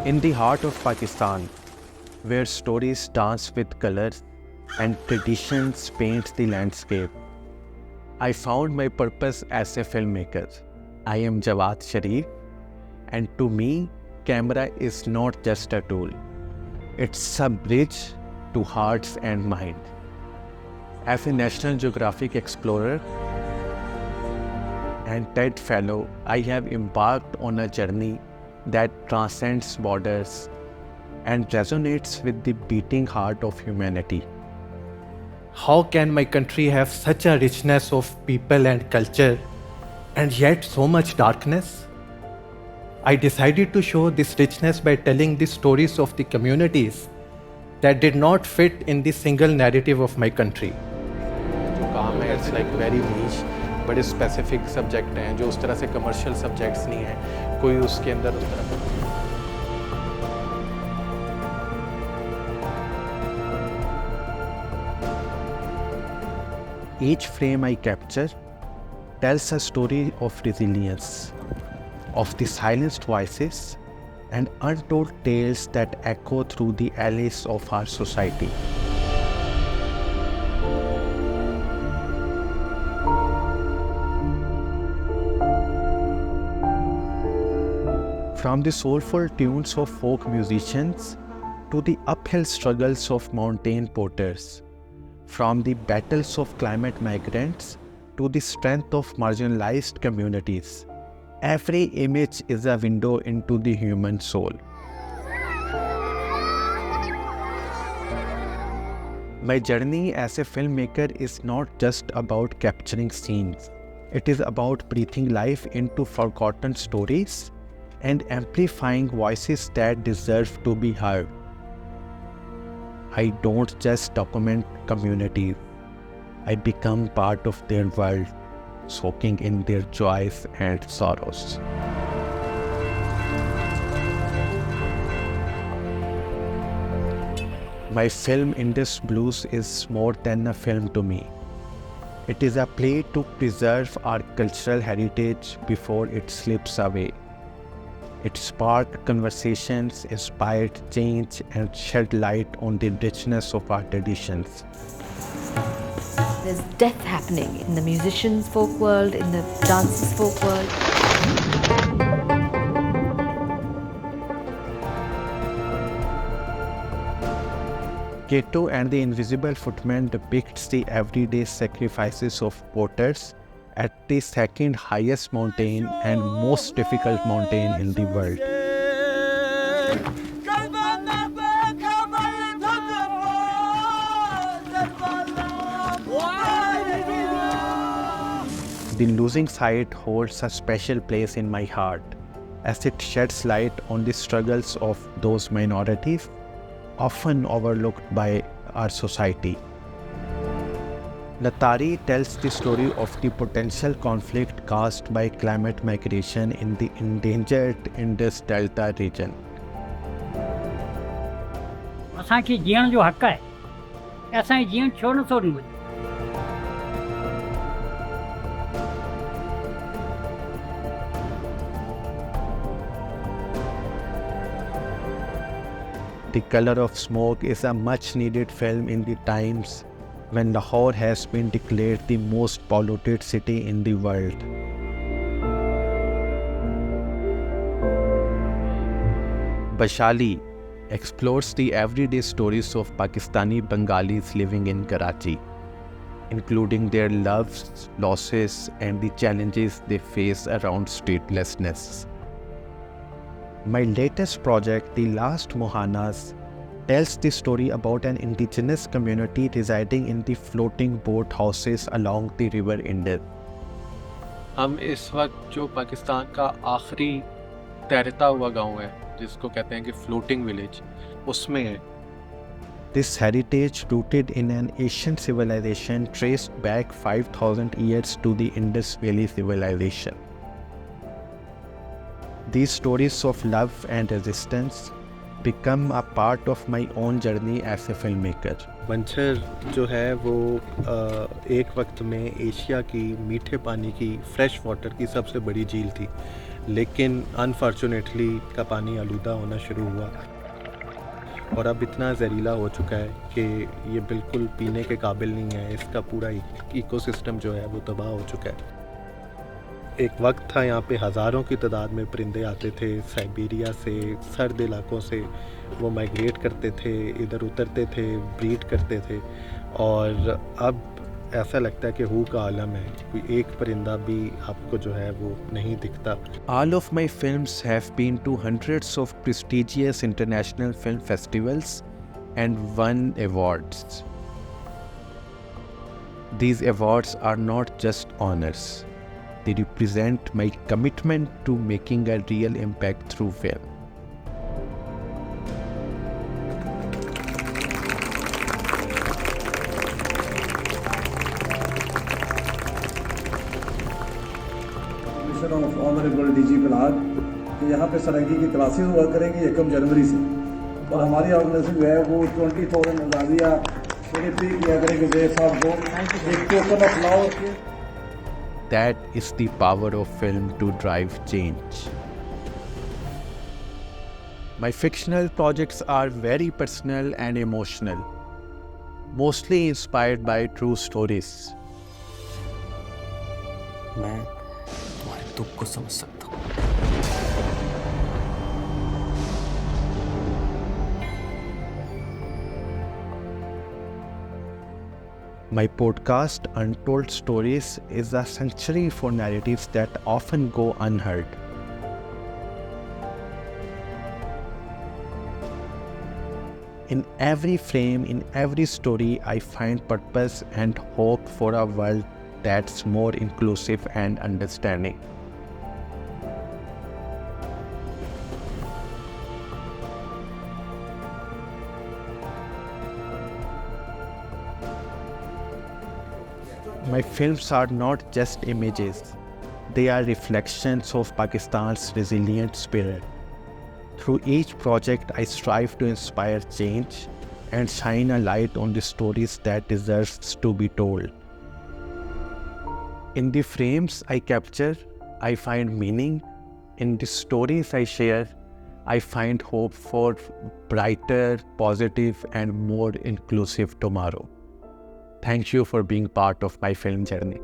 In the heart of Pakistan, where stories dance with colors and traditions paint the landscape, I found my purpose as a filmmaker. I am Jawad Sharif, and to me, camera is not just a tool. It's a bridge to hearts and minds. As a National Geographic explorer and TED Fellow, I have embarked on a journey that transcends borders and resonates with the beating heart of humanity. How can my country have such a richness of people and culture and yet so much darkness? I decided to show this richness by telling the stories of the communities that did not fit in the single narrative of my country. जो काम है it's like very niche, बड़े specific subject हैं जो उस तरह से commercial subjects नहीं हैं, कोई उसके अंदर उस तरह Each frame I capture tells a story of resilience, of the silenced voices and untold tales that echo through the alleys of our society. From the soulful tunes of folk musicians to the uphill struggles of mountain porters, from the battles of climate migrants to the strength of marginalized communities, every image is a window into the human soul. My journey as a filmmaker is not just about capturing scenes. It is about breathing life into forgotten stories and amplifying voices that deserve to be heard. I don't just document communities. I become part of their world, soaking in their joys and sorrows. My film Indus Blues is more than a film to me. It is a play to preserve our cultural heritage before it slips away. It sparked conversations, inspired change, and shed light on the richness of our traditions. There's death happening in the musicians' folk world, in the dancers' folk world. Keto and the Invisible Footman depicts the everyday sacrifices of porters at the second highest mountain and most difficult mountain in the world. The losing side holds a special place in my heart as it sheds light on the struggles of those minorities often overlooked by our society. Natari tells the story of the potential conflict caused by climate migration in the endangered Indus Delta region. असांखे जीअण जो हक़ आहे, असांखे जीअण छो नथो ॾिनो? The Color of Smog is a much-needed film in the times when Lahore has been declared the most polluted city in the world. Bashali explores the everyday stories of Pakistani Bengalis living in Karachi, including their loves, losses, and the challenges they face around statelessness. My latest project, The Last Mohanas, tells the story about an indigenous community residing in the floating boat houses along the river Indus. हम इस वक्त जो पाकिस्तान का आखिरी तैरता हुआ गांव है जिसको कहते हैं कि फ्लोटिंग विलेज, उसमें है. This heritage, rooted in an ancient civilization, traced back 5,000 years to the Indus Valley civilization. These stories of love and resistance become a part of my own journey as a filmmaker. मंछर जो है वो एक वक्त में Asia की मीठे पानी की फ्रेश वाटर की सबसे बड़ी झील थी. लेकिन अनफॉर्चुनेटली का पानी आलूदा होना शुरू हुआ और अब इतना जहरीला हो चुका है कि ये बिल्कुल पीने के काबिल नहीं है। इसका पूरा इकोसिस्टम जो है वो तबाह हो चुका है। एक वक्त था यहाँ पे हज़ारों की तादाद में परिंदे आते थे साइबेरिया से, सर्द इलाकों से। वो माइग्रेट करते थे, इधर उतरते थे, ब्रीड करते थे, और अब ऐसा लगता है कि हू का आलम है, कोई एक परिंदा भी आपको जो है वो नहीं दिखता। All of my films have been to hundreds of prestigious international film festivals and won awards. These awards are not just honors. They represent my commitment to making a real impact through film. Of honourable DG फिलहाल कि यहाँ पे सरंगी की classes हुआ करेंगी 1 जनवरी से, और हमारी ऑर्गेनाइजेशन जो है वो 20,000 अजाजिया पे किया करेंगे जय साहब को एक token of love. That is the power of film to drive change. My fictional projects are very personal and emotional, mostly inspired by true stories. मैं तुम्हारे दुख को समझ सकता हूँ। My podcast, Untold Stories, is a sanctuary for narratives that often go unheard. In every frame, in every story, I find purpose and hope for a world that's more inclusive and understanding. My films are not just images, they are reflections of Pakistan's resilient spirit. Through each project, I strive to inspire change and shine a light on the stories that deserves to be told. In the frames I capture, I find meaning. In the stories I share, I find hope for brighter, positive, and more inclusive tomorrow. Thank you for being part of my film journey.